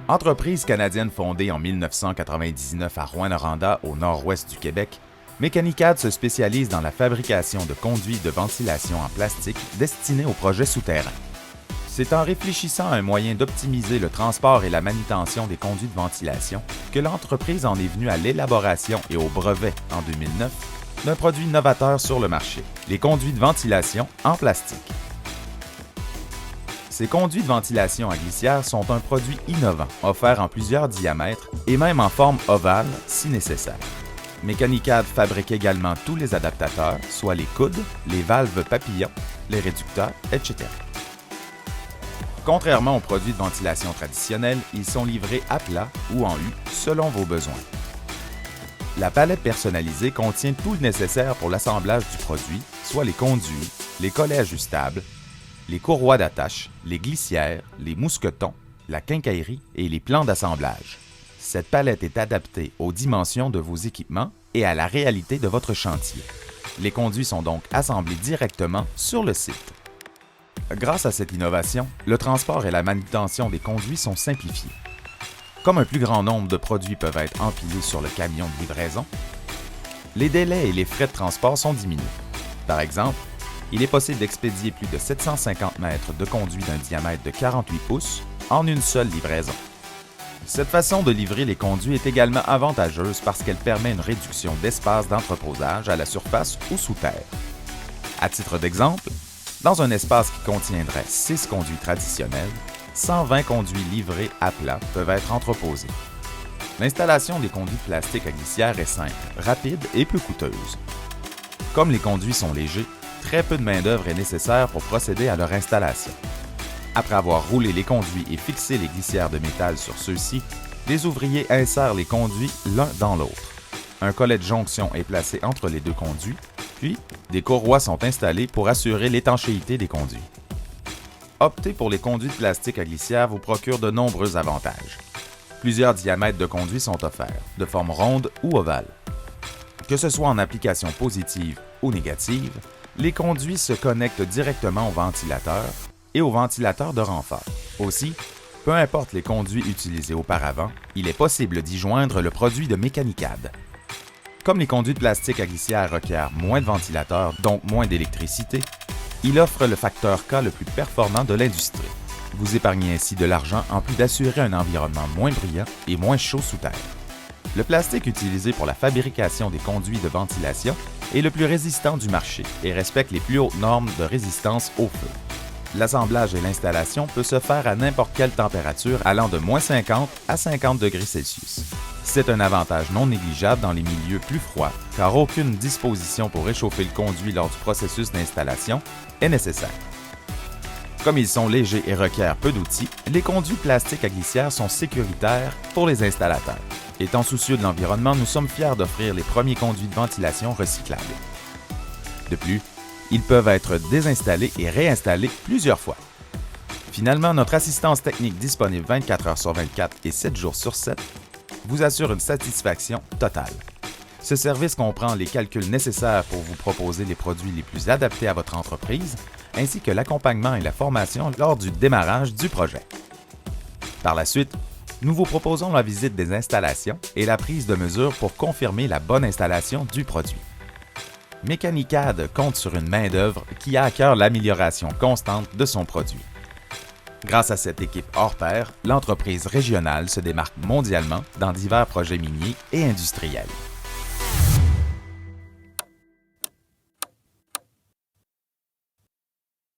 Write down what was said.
Entreprise canadienne fondée en 1999 à Rouyn-Noranda, au nord-ouest du Québec, Mécanicad se spécialise dans la fabrication de conduits de ventilation en plastique destinés aux projets souterrains. C'est en réfléchissant à un moyen d'optimiser le transport et la manutention des conduits de ventilation que l'entreprise en est venue à l'élaboration et au brevet, en 2009, d'un produit novateur sur le marché, les conduits de ventilation en plastique. Ces conduits de ventilation à glissière sont un produit innovant, offert en plusieurs diamètres et même en forme ovale si nécessaire. Mécanicad fabrique également tous les adaptateurs, soit les coudes, les valves papillons, les réducteurs, etc. Contrairement aux produits de ventilation traditionnels, ils sont livrés à plat ou en U selon vos besoins. La palette personnalisée contient tout le nécessaire pour l'assemblage du produit, soit les conduits, les collets ajustables, les courroies d'attache, les glissières, les mousquetons, la quincaillerie et les plans d'assemblage. Cette palette est adaptée aux dimensions de vos équipements et à la réalité de votre chantier. Les conduits sont donc assemblés directement sur le site. Grâce à cette innovation, le transport et la manutention des conduits sont simplifiés. Comme un plus grand nombre de produits peuvent être empilés sur le camion de livraison, les délais et les frais de transport sont diminués. Par exemple, il est possible d'expédier plus de 750 mètres de conduits d'un diamètre de 48 pouces en une seule livraison. Cette façon de livrer les conduits est également avantageuse parce qu'elle permet une réduction d'espace d'entreposage à la surface ou sous terre. À titre d'exemple, dans un espace qui contiendrait 6 conduits traditionnels, 120 conduits livrés à plat peuvent être entreposés. L'installation des conduits de plastique à glissière est simple, rapide et peu coûteuse. Comme les conduits sont légers, très peu de main-d'œuvre est nécessaire pour procéder à leur installation. Après avoir roulé les conduits et fixé les glissières de métal sur ceux-ci, les ouvriers insèrent les conduits l'un dans l'autre. Un collet de jonction est placé entre les deux conduits, puis des courroies sont installées pour assurer l'étanchéité des conduits. Opter pour les conduits de plastique à glissière vous procure de nombreux avantages. Plusieurs diamètres de conduits sont offerts, de forme ronde ou ovale. Que ce soit en application positive ou négative, les conduits se connectent directement au ventilateur et au ventilateur de renfort. Aussi, peu importe les conduits utilisés auparavant, il est possible d'y joindre le produit de Mécanicad. Comme les conduits de plastique à glissière requièrent moins de ventilateurs, donc moins d'électricité, il offre le facteur K le plus performant de l'industrie. Vous épargnez ainsi de l'argent en plus d'assurer un environnement moins bruyant et moins chaud sous terre. Le plastique utilisé pour la fabrication des conduits de ventilation est le plus résistant du marché et respecte les plus hautes normes de résistance au feu. L'assemblage et l'installation peut se faire à n'importe quelle température allant de -50 à 50 degrés Celsius. C'est un avantage non négligeable dans les milieux plus froids, car aucune disposition pour réchauffer le conduit lors du processus d'installation est nécessaire. Comme ils sont légers et requièrent peu d'outils, les conduits plastiques à glissière sont sécuritaires pour les installateurs. Étant soucieux de l'environnement, nous sommes fiers d'offrir les premiers conduits de ventilation recyclables. De plus, ils peuvent être désinstallés et réinstallés plusieurs fois. Finalement, notre assistance technique disponible 24 heures sur 24 et 7 jours sur 7 vous assure une satisfaction totale. Ce service comprend les calculs nécessaires pour vous proposer les produits les plus adaptés à votre entreprise, ainsi que l'accompagnement et la formation lors du démarrage du projet. Par la suite, nous vous proposons la visite des installations et la prise de mesures pour confirmer la bonne installation du produit. Mécanicad compte sur une main-d'œuvre qui a à cœur l'amélioration constante de son produit. Grâce à cette équipe hors pair, l'entreprise régionale se démarque mondialement dans divers projets miniers et industriels.